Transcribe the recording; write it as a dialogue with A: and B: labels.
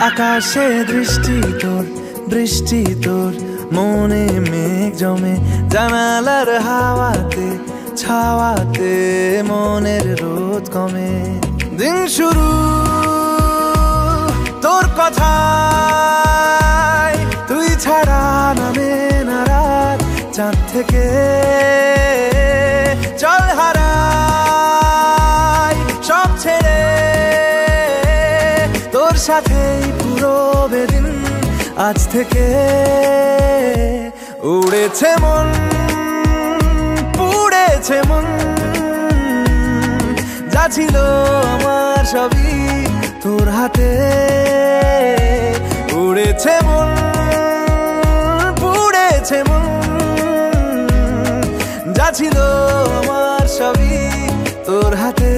A: আকাশে দৃষ্টি তোর, বৃষ্টি তোর, মনে মেঘ জমে, জানালার হাওয়াতে ছাওয়াতে মনের রোদ কমে। দিন শুরু তোর কথায়, তুই ছাড়া নামে না রাত, চাঁদ থেকে চল হারাই সব ছেড়ে, তোর সাথেই পুরো বেদিন আজ থেকে। উড়েছে মন, পুড়েছে মন, যা ছিল আমার সবই তোর হাতে। উড়েছে মন, পুড়েছে মন, যা ছিল আমার সবই তোর হাতে।